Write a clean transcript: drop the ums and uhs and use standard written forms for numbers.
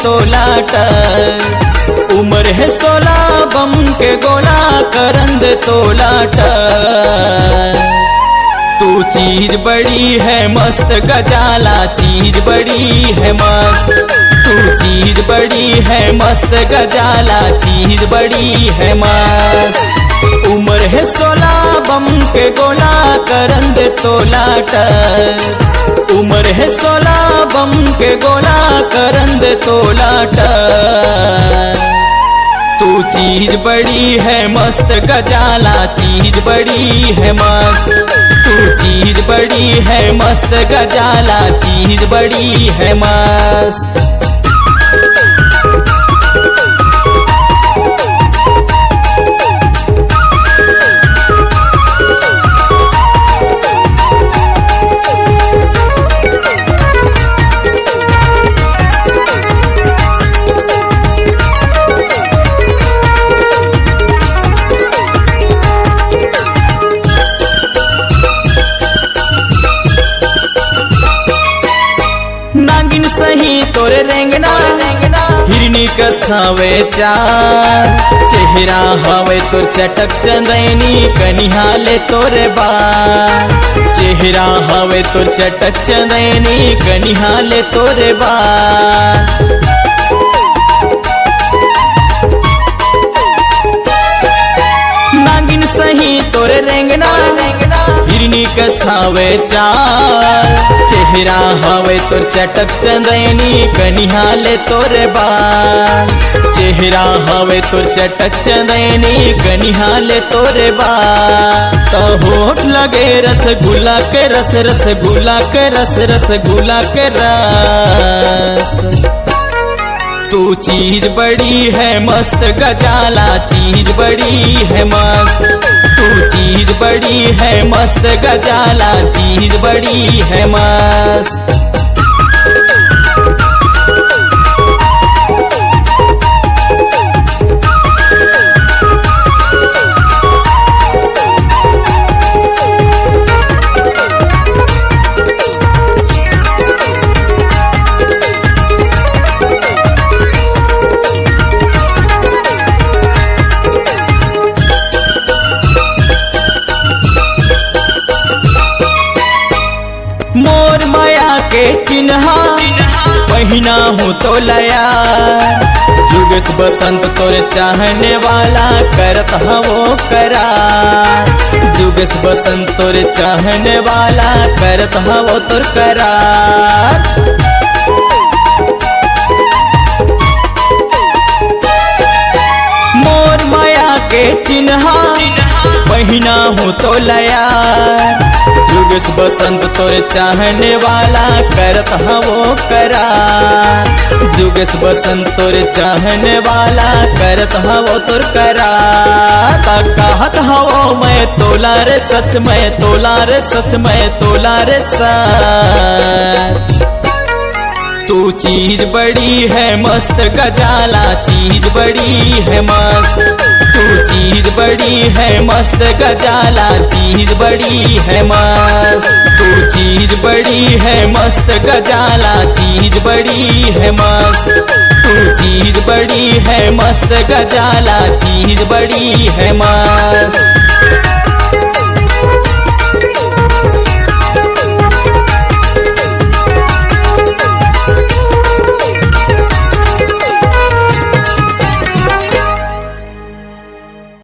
तोलाट उम्र है 16 बम के गोला करन दे तोलाट तू चीज बड़ी है मस्त गजाला चीज बड़ी है मस्त तू चीज बड़ी है मस्त गजाला चीज बड़ी है मस्त उम्र है 16 बम के गोला करन दे तोलाट उम्र है 16 बम के गोला करन दे तोलाट तू चीज बड़ी है मस्त गजाला चीज बड़ी है मस्त तू चीज बड़ी है मस्त गजाला चीज बड़ी है मस्त नागिन सही तोरे रेंगना हिरनी कसावे चार चेहरा हवे तो चटक चंदैनी कनिहाले तोरे बार चेहरा हवे तो चटक चंदैनी कनिहाले तोरे बार नागिन सही तोरे रेंगना हिरनी कसावे चार चेहरा हवे तो चटक चंदैनी कनिहाले तोरे बाल चेहरा हवे तो चटक चंदैनी कनिहाले तोरे बाल तो होठ लगे रसगुल्ला के रस रसगुल्ला के रस रसगुल्ला के रस तू चीज बड़ी है मस्त गजाला चीज बड़ी है मस्त तू चीज बड़ी है मस्त गजाला चीज बड़ी है मस्त मोर माया के चिन्हा पहिना हूँ तो लया जुगस बसंत तोरे चाहने वाला करत हवो करा जुगस बसंत तोरे चाहने वाला करत हवो तोर करा मोर माया के चिन्हा पहिना हूँ तो लया जुगस बसंत तोरे चाहने वाला करत हवो करा जुगस बसंत तोरे चाहने वाला करत हवो तोर करा कहत हवो मैं तोला रे सच मैं तोला रे सच मैं तोला रे सच तू चीज बड़ी है मस्त गजाला चीज बड़ी है मस्त तू चीज बड़ी है मस्त गजाला चीज बड़ी है मस्त तू चीज बड़ी है मस्त गजाला चीज बड़ी है मस्त तू चीज बड़ी है मस्त गजाला चीज बड़ी है मस्त